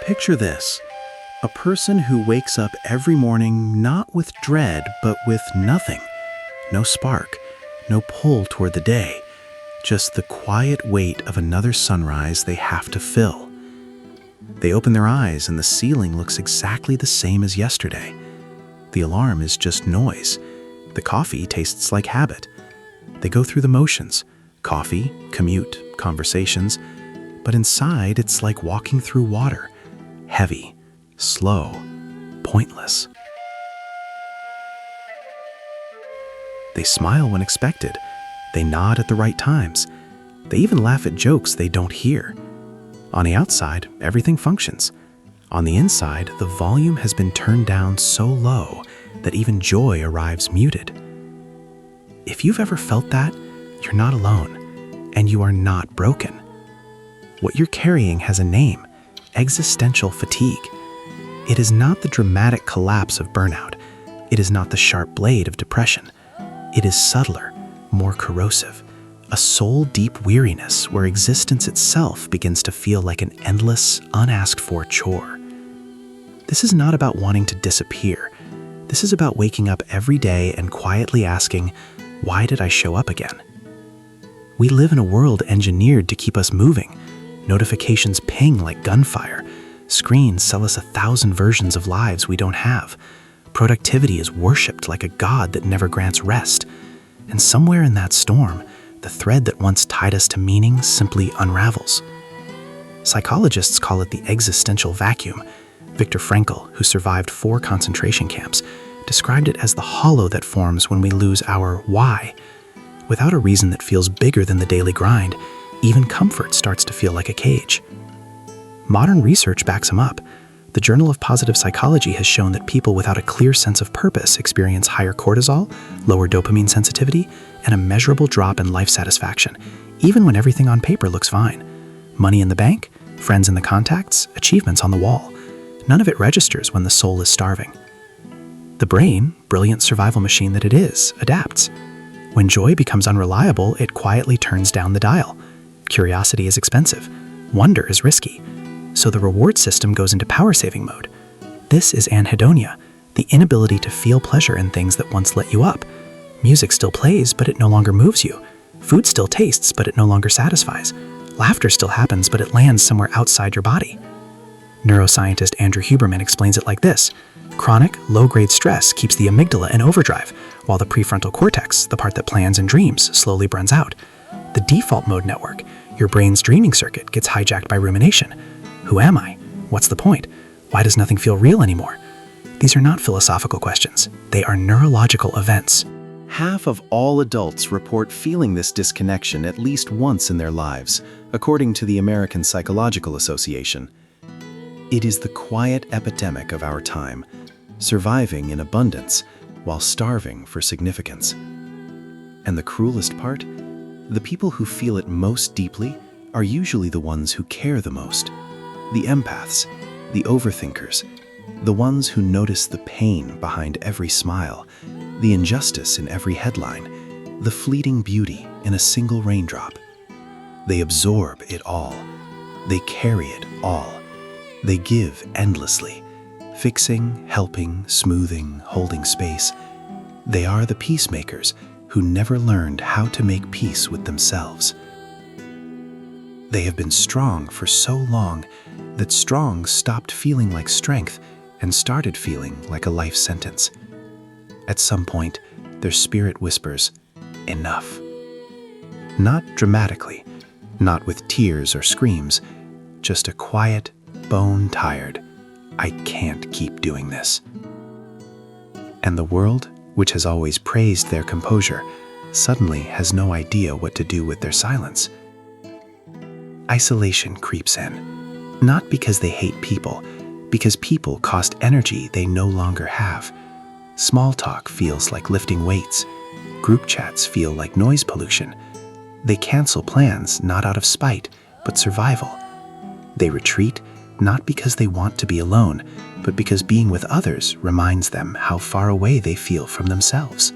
Picture this, a person who wakes up every morning not with dread, but with nothing. No spark, no pull toward the day, just the quiet weight of another sunrise they have to fill. They open their eyes and the ceiling looks exactly the same as yesterday. The alarm is just noise. The coffee tastes like habit. They go through the motions, coffee, commute, conversations, but inside it's like walking through water, heavy, slow, pointless. They smile when expected. They nod at the right times. They even laugh at jokes they don't hear. On the outside, everything functions. On the inside, the volume has been turned down so low that even joy arrives muted. If you've ever felt that, you're not alone, and you are not broken. What you're carrying has a name: existential fatigue. It is not the dramatic collapse of burnout. It is not the sharp blade of depression. It is subtler, more corrosive, a soul-deep weariness where existence itself begins to feel like an endless, unasked-for chore. This is not about wanting to disappear. This is about waking up every day and quietly asking, why did I show up again? We live in a world engineered to keep us moving. Notifications ping like gunfire. Screens sell us 1,000 versions of lives we don't have. Productivity is worshipped like a god that never grants rest. And somewhere in that storm, the thread that once tied us to meaning simply unravels. Psychologists call it the existential vacuum. Viktor Frankl, who survived 4 concentration camps, described it as the hollow that forms when we lose our why. Without a reason that feels bigger than the daily grind, even comfort starts to feel like a cage. Modern research backs him up. The Journal of Positive Psychology has shown that people without a clear sense of purpose experience higher cortisol, lower dopamine sensitivity, and a measurable drop in life satisfaction, even when everything on paper looks fine. Money in the bank, friends in the contacts, achievements on the wall. None of it registers when the soul is starving. The brain, brilliant survival machine that it is, adapts. When joy becomes unreliable, it quietly turns down the dial. Curiosity is expensive. Wonder is risky. So the reward system goes into power-saving mode. This is anhedonia, the inability to feel pleasure in things that once lit you up. Music still plays, but it no longer moves you. Food still tastes, but it no longer satisfies. Laughter still happens, but it lands somewhere outside your body. Neuroscientist Andrew Huberman explains it like this: chronic, low-grade stress keeps the amygdala in overdrive, while the prefrontal cortex, the part that plans and dreams, slowly burns out. The default mode network, your brain's dreaming circuit, gets hijacked by rumination. Who am I? What's the point? Why does nothing feel real anymore? These are not philosophical questions. They are neurological events. Half of all adults report feeling this disconnection at least once in their lives, according to the American Psychological Association. It is the quiet epidemic of our time, surviving in abundance while starving for significance. And the cruelest part? The people who feel it most deeply are usually the ones who care the most. The empaths, the overthinkers, the ones who notice the pain behind every smile, the injustice in every headline, the fleeting beauty in a single raindrop. They absorb it all. They carry it all. They give endlessly, fixing, helping, smoothing, holding space. They are the peacemakers who never learned how to make peace with themselves. They have been strong for so long that strong stopped feeling like strength and started feeling like a life sentence. At some point, their spirit whispers, enough. Not dramatically, not with tears or screams, just a quiet, bone-tired, I can't keep doing this. And the world, which has always praised their composure, suddenly has no idea what to do with their silence. Isolation creeps in, not because they hate people, because people cost energy they no longer have. Small talk feels like lifting weights. Group chats feel like noise pollution. They cancel plans not out of spite, but survival. They retreat not because they want to be alone, but because being with others reminds them how far away they feel from themselves.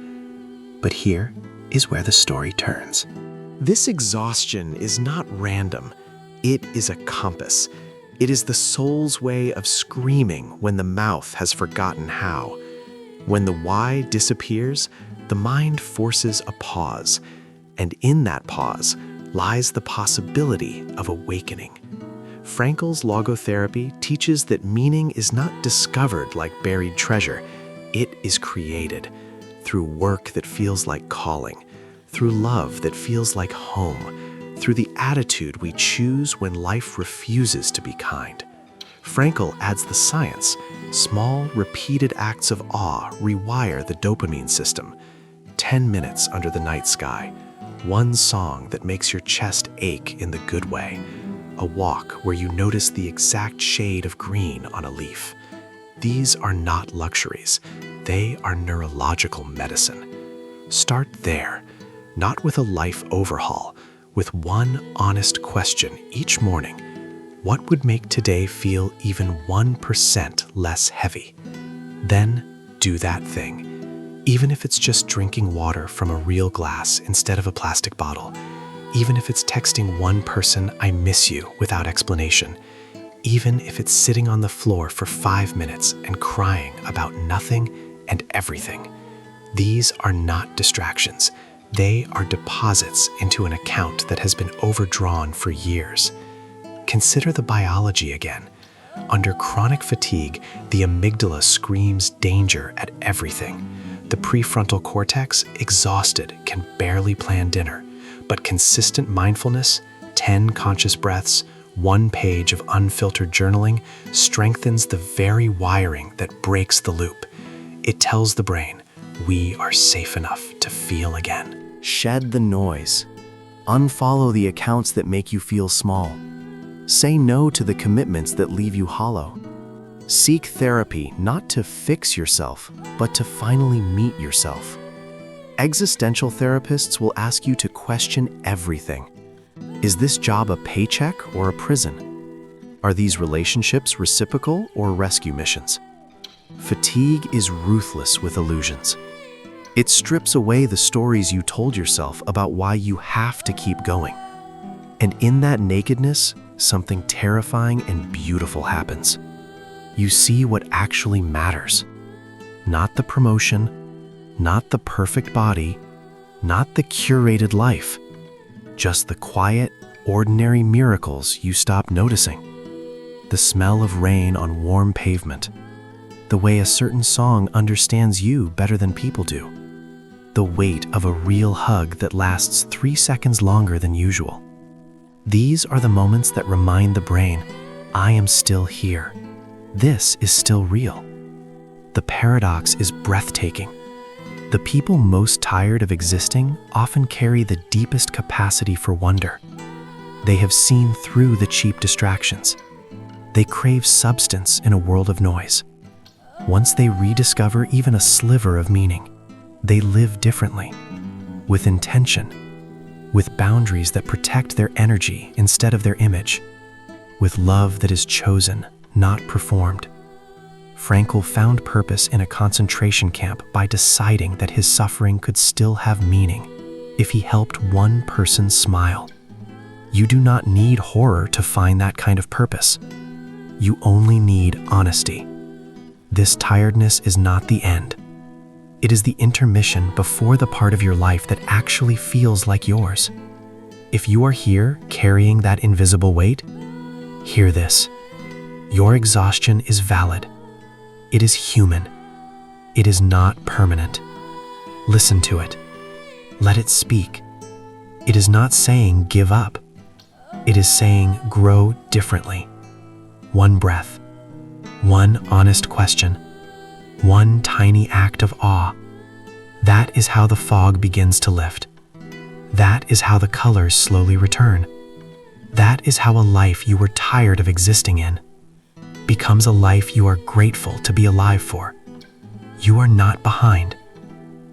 But here is where the story turns. This exhaustion is not random. It is a compass. It is the soul's way of screaming when the mouth has forgotten how. When the why disappears, the mind forces a pause, and in that pause lies the possibility of awakening. Frankl's logotherapy teaches that meaning is not discovered like buried treasure. It is created through work that feels like calling, through love that feels like home, through the attitude we choose when life refuses to be kind. Frankl adds the science. Small, repeated acts of awe rewire the dopamine system. 10 minutes under the night sky. One song that makes your chest ache in the good way. A walk where you notice the exact shade of green on a leaf. These are not luxuries. They are neurological medicine. Start there, not with a life overhaul, with one honest question each morning. What would make today feel even 1% less heavy? Then do that thing, even if it's just drinking water from a real glass instead of a plastic bottle, even if it's texting one person "I miss you" without explanation, even if it's sitting on the floor for 5 minutes and crying about nothing and everything. These are not distractions. They are deposits into an account that has been overdrawn for years. Consider the biology again. Under chronic fatigue, the amygdala screams danger at everything. The prefrontal cortex, exhausted, can barely plan dinner. But consistent mindfulness, 10 conscious breaths, 1 page of unfiltered journaling, strengthens the very wiring that breaks the loop. It tells the brain, we are safe enough to feel again. Shed the noise. Unfollow the accounts that make you feel small. Say no to the commitments that leave you hollow. Seek therapy not to fix yourself, but to finally meet yourself. Existential therapists will ask you to question everything. Is this job a paycheck or a prison? Are these relationships reciprocal or rescue missions? Fatigue is ruthless with illusions. It strips away the stories you told yourself about why you have to keep going. And in that nakedness, something terrifying and beautiful happens. You see what actually matters. Not the promotion, not the perfect body, not the curated life. Just the quiet, ordinary miracles you stop noticing. The smell of rain on warm pavement. The way a certain song understands you better than people do. The weight of a real hug that lasts 3 seconds longer than usual. These are the moments that remind the brain, I am still here. This is still real. The paradox is breathtaking. The people most tired of existing often carry the deepest capacity for wonder. They have seen through the cheap distractions. They crave substance in a world of noise. Once they rediscover even a sliver of meaning, they live differently, with intention, with boundaries that protect their energy instead of their image, with love that is chosen, not performed. Frankl found purpose in a concentration camp by deciding that his suffering could still have meaning if he helped one person smile. You do not need horror to find that kind of purpose. You only need honesty. This tiredness is not the end. It is the intermission before the part of your life that actually feels like yours. If you are here carrying that invisible weight, hear this. Your exhaustion is valid. It is human. It is not permanent. Listen to it. Let it speak. It is not saying give up. It is saying grow differently. One breath. One honest question. One tiny act of awe. That is how the fog begins to lift. That is how the colors slowly return. That is how a life you were tired of existing in becomes a life you are grateful to be alive for. You are not behind.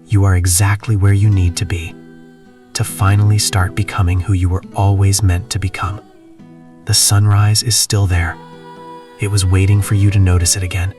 You are exactly where you need to be to finally start becoming who you were always meant to become. The sunrise is still there. It was waiting for you to notice it again.